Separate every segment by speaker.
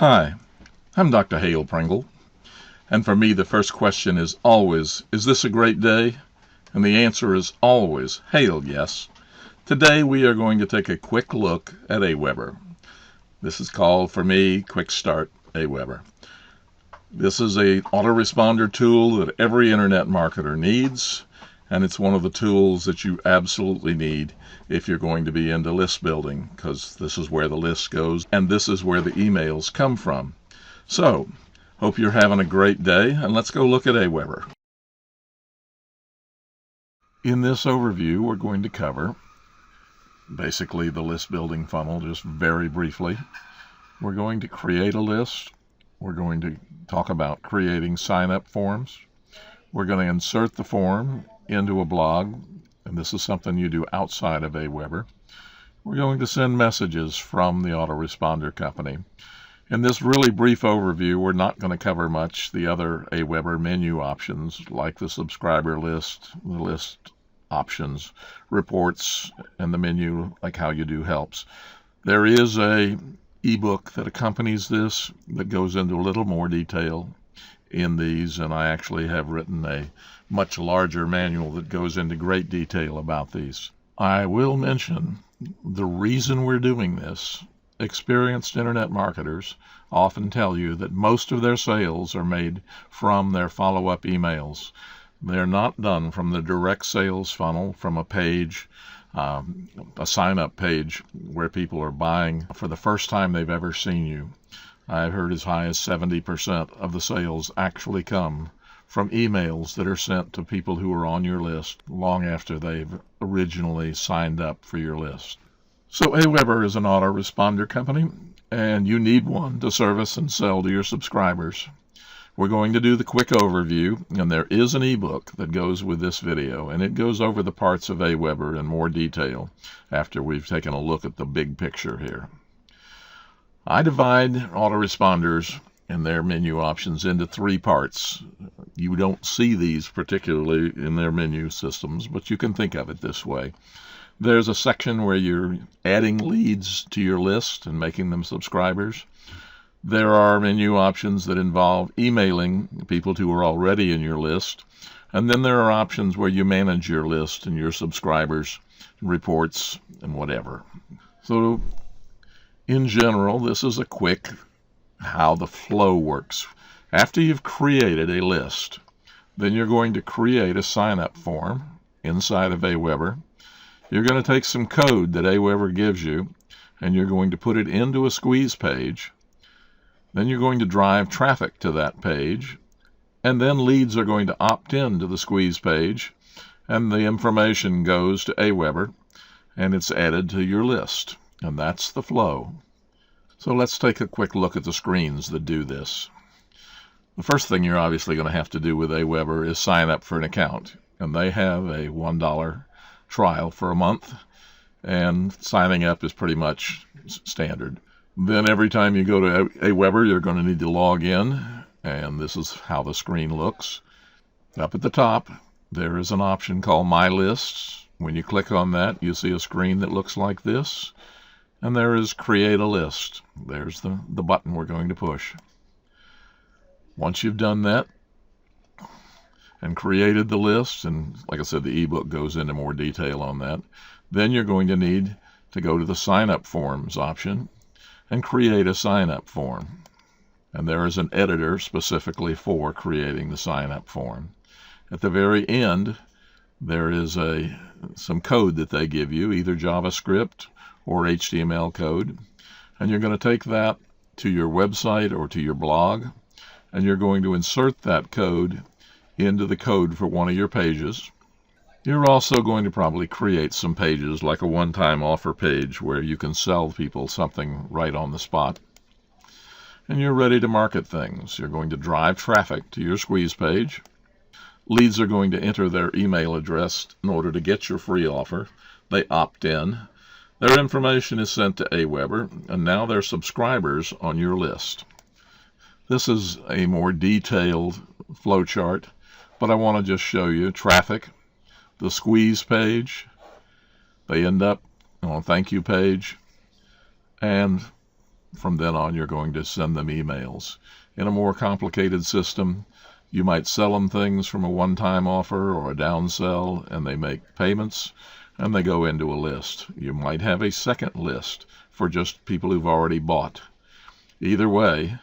Speaker 1: Hi, I'm Dr. Hale Pringle, and for me the first question is always, is this a great day? And the answer is always, Hale, yes. Today we are going to take a quick look at AWeber. This is called, for me, Quick Start AWeber. This is an autoresponder tool that every internet marketer needs, and it's one of the tools that you absolutely need if you're going to be into list building, because this is where the list goes and this is where the emails come from. So, hope you're having a great day, and let's go look at AWeber. In this overview, we're going to cover basically the list building funnel just very briefly. We're going to create a list. We're going to talk about creating sign-up forms. We're going to insert the form into a blog, and this is something you do outside of AWeber. We're going to send messages from the autoresponder company. In this really brief overview, we're not going to cover much the other AWeber menu options like the subscriber list, the list options, reports, and the menu like how you do helps. There is a ebook that accompanies this that goes into a little more detail in these, and I actually have written a much larger manual that goes into great detail about these. I will mention the reason we're doing this. Experienced internet marketers often tell you that most of their sales are made from their follow-up emails. They're not done from the direct sales funnel from a page, a sign-up page where people are buying for the first time they've ever seen you. I've heard as high as 70% of the sales actually come from emails that are sent to people who are on your list long after they've originally signed up for your list. So AWeber is an autoresponder company, and you need one to service and sell to your subscribers. We're going to do the quick overview, and there is an ebook that goes with this video, and it goes over the parts of AWeber in more detail after we've taken a look at the big picture here. I divide autoresponders and their menu options into three parts. You don't see these particularly in their menu systems, but you can think of it this way. There's a section where you're adding leads to your list and making them subscribers. There are menu options that involve emailing people who are already in your list. And then there are options where you manage your list and your subscribers, reports, and whatever. So in general, this is a quick how the flow works. After you've created a list, then you're going to create a sign-up form inside of AWeber. You're going to take some code that AWeber gives you, and you're going to put it into a squeeze page. Then you're going to drive traffic to that page, and then leads are going to opt in to the squeeze page, and the information goes to AWeber, and it's added to your list. And that's the flow. So let's take a quick look at the screens that do this. The first thing you're obviously going to have to do with AWeber is sign up for an account. And they have a $1 trial for a month, and signing up is pretty much standard. Then every time you go to AWeber, you're going to need to log in, and this is how the screen looks. Up at the top, there is an option called My Lists. When you click on that, you see a screen that looks like this. And there is Create a List. There's the button we're going to push. Once you've done that and created the list, and like I said, the ebook goes into more detail on that, then you're going to need to go to the Sign Up Forms option and create a sign-up form. And there is an editor specifically for creating the sign-up form. At the very end, there is some code that they give you, either JavaScript or HTML code, and you're going to take that to your website or to your blog, and you're going to insert that code into the code for one of your pages. You're also going to probably create some pages like a one-time offer page where you can sell people something right on the spot. And you're ready to market things. You're going to drive traffic to your squeeze page. Leads are going to enter their email address in order to get your free offer. They opt in. Their information is sent to AWeber, and now they're subscribers on your list. This is a more detailed flowchart, but I want to just show you traffic, the squeeze page. They end up on a thank you page, and from then on you're going to send them emails. In a more complicated system, you might sell them things from a one-time offer or a downsell, and they make payments, and they go into a list. You might have a second list for just people who've already bought. Either way,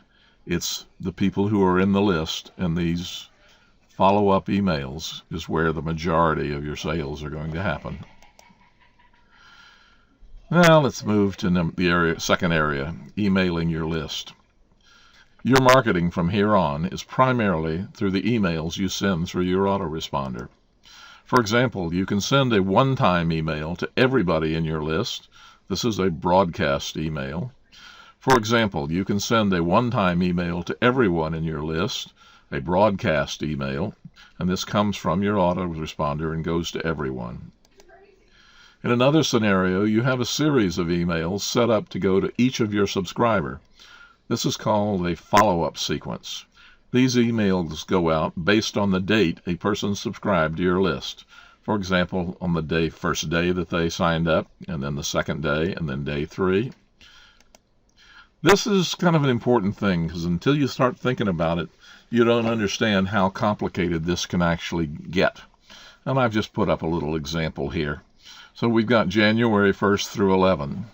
Speaker 1: it's the people who are in the list, and these follow-up emails is where the majority of your sales are going to happen. Now let's move to the second area, emailing your list. Your marketing from here on is primarily through the emails you send through your autoresponder. For example, you can send a one-time email to everybody in your list. This is a broadcast email. For example, you can send a one-time email to everyone in your list, a broadcast email, and this comes from your autoresponder and goes to everyone. In another scenario, you have a series of emails set up to go to each of your subscribers. This is called a follow-up sequence. These emails go out based on the date a person subscribed to your list. For example, on the first day that they signed up, and then the second day, and then day 3. This is kind of an important thing, because until you start thinking about it, you don't understand how complicated this can actually get. And I've just put up a little example here. So we've got January 1st through 11.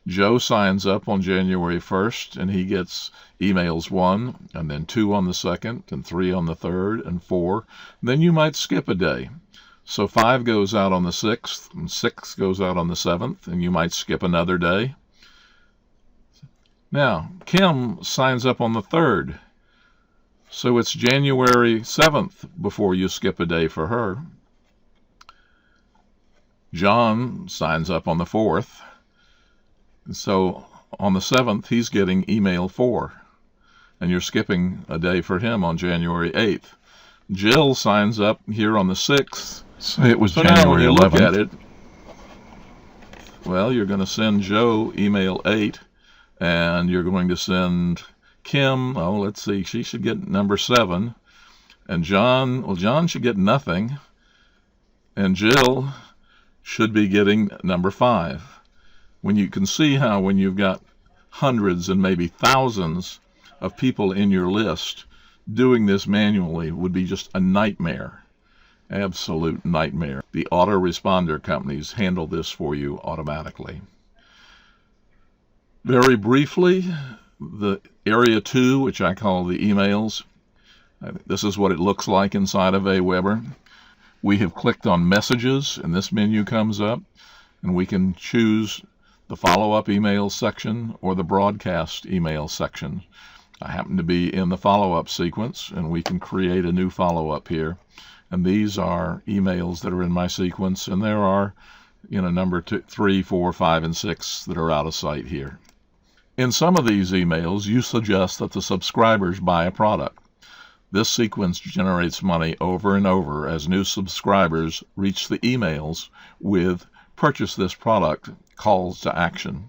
Speaker 1: Joe signs up on January 1st, and he gets emails 1, and then 2 on the 2nd, and 3 on the 3rd, and 4. Then you might skip a day. So 5 goes out on the 6th, and 6 goes out on the 7th, and you might skip another day. Now, Kim signs up on the 3rd, so it's January 7th before you skip a day for her. John signs up on the 4th, so on the 7th he's getting email 4, and you're skipping a day for him on January 8th. Jill signs up here on the 6th.
Speaker 2: Say it was
Speaker 1: So
Speaker 2: January
Speaker 1: now when you
Speaker 2: 11th.
Speaker 1: look at it, well, you're going to send Joe email 8, and you're going to send Kim, let's see, she should get number 7. And John should get nothing. And Jill should be getting number 5. When you can see how when you've got hundreds and maybe thousands of people in your list, doing this manually would be just a nightmare. Absolute nightmare. The autoresponder companies handle this for you automatically. Very briefly, the area 2, which I call the emails, this is what it looks like inside of AWeber. We have clicked on messages, and this menu comes up, and we can choose the follow-up email section or the broadcast email section. I happen to be in the follow-up sequence, and we can create a new follow-up here. And these are emails that are in my sequence, and there are, number 2, 3, 4, 5, and 6 that are out of sight here. In some of these emails, you suggest that the subscribers buy a product. This sequence generates money over and over as new subscribers reach the emails with "purchase this product" calls to action.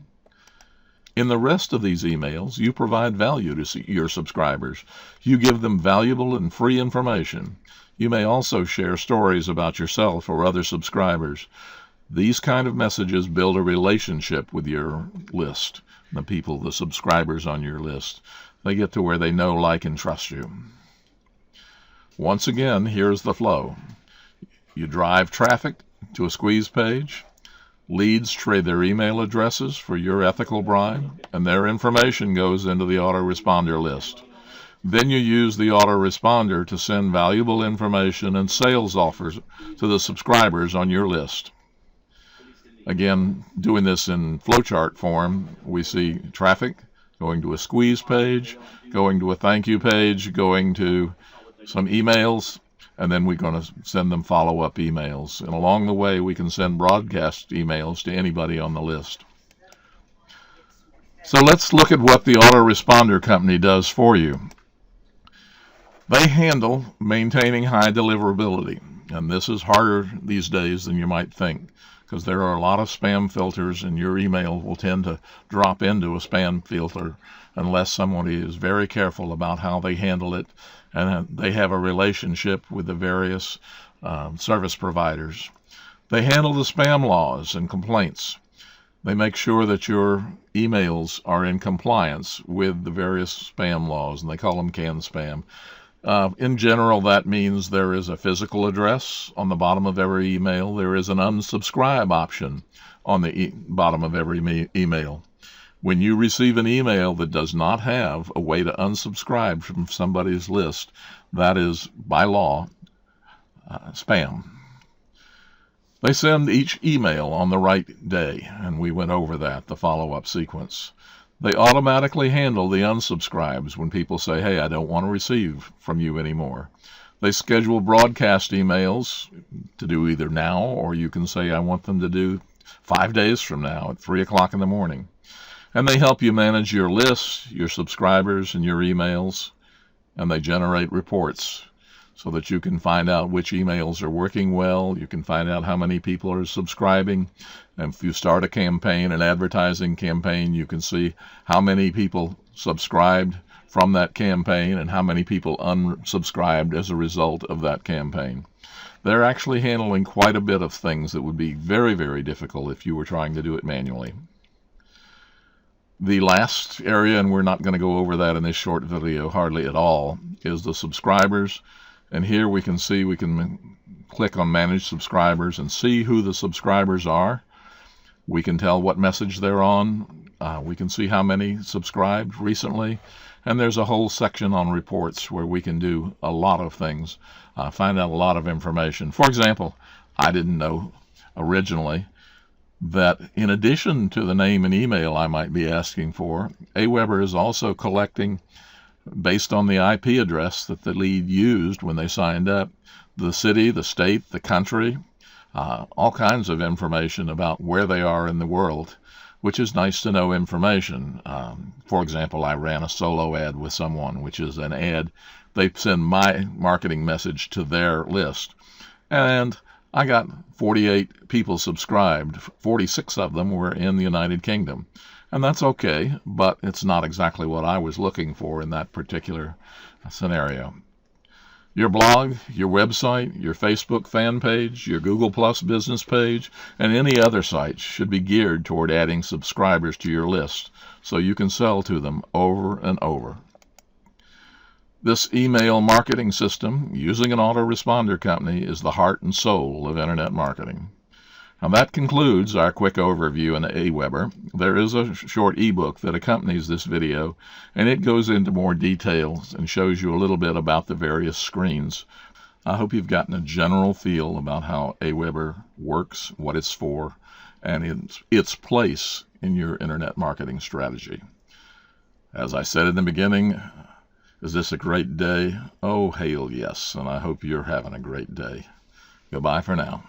Speaker 1: In the rest of these emails, you provide value to your subscribers. You give them valuable and free information. You may also share stories about yourself or other subscribers. These kind of messages build a relationship with your list, the subscribers on your list. They get to where they know, like, and trust you. Once again, here's the flow. You drive traffic to a squeeze page. Leads trade their email addresses for your ethical bribe, and their information goes into the autoresponder list. Then you use the autoresponder to send valuable information and sales offers to the subscribers on your list. Again, doing this in flowchart form, we see traffic going to a squeeze page, going to a thank you page, going to some emails, and then we're going to send them follow-up emails. And along the way, we can send broadcast emails to anybody on the list. So let's look at what the autoresponder company does for you. They handle maintaining high deliverability, and this is harder these days than you might think, because there are a lot of spam filters, and your email will tend to drop into a spam filter unless somebody is very careful about how they handle it, and they have a relationship with the various service providers. They handle the spam laws and complaints. They make sure that your emails are in compliance with the various spam laws, and they call them canned spam. In general, that means there is a physical address on the bottom of every email. There is an unsubscribe option on the bottom of every email. When you receive an email that does not have a way to unsubscribe from somebody's list, that is, by law, spam. They send each email on the right day, and we went over that, the follow-up sequence. They automatically handle the unsubscribes when people say, hey, I don't want to receive from you anymore. They schedule broadcast emails to do either now, or you can say, I want them to do 5 days from now at 3 o'clock in the morning. And they help you manage your lists, your subscribers, and your emails, and they generate reports so that you can find out which emails are working well. You can find out how many people are subscribing. And if you start a campaign, an advertising campaign, you can see how many people subscribed from that campaign and how many people unsubscribed as a result of that campaign. They're actually handling quite a bit of things that would be very, very difficult if you were trying to do it manually. The last area, and we're not going to go over that in this short video hardly at all, is the subscribers. And here we can see, we can click on Manage Subscribers and see who the subscribers are. We can tell what message they're on. We can see how many subscribed recently. And there's a whole section on reports where we can do a lot of things, find out a lot of information. For example, I didn't know originally that in addition to the name and email I might be asking for, AWeber is also collecting, based on the IP address that the lead used when they signed up, the city, the state, the country, all kinds of information about where they are in the world, which is nice to know information. For example, I ran a solo ad with someone, which is an ad. They send my marketing message to their list. And I got 48 people subscribed. 46 of them were in the United Kingdom. And that's okay, but it's not exactly what I was looking for in that particular scenario. Your blog, your website, your Facebook fan page, your Google Plus business page, and any other sites should be geared toward adding subscribers to your list so you can sell to them over and over. This email marketing system, using an autoresponder company, is the heart and soul of internet marketing. Now that concludes our quick overview in AWeber. There is a short ebook that accompanies this video, and it goes into more details and shows you a little bit about the various screens. I hope you've gotten a general feel about how AWeber works, what it's for, and its place in your internet marketing strategy. As I said in the beginning, is this a great day? Oh, Hale, yes, and I hope you're having a great day. Goodbye for now.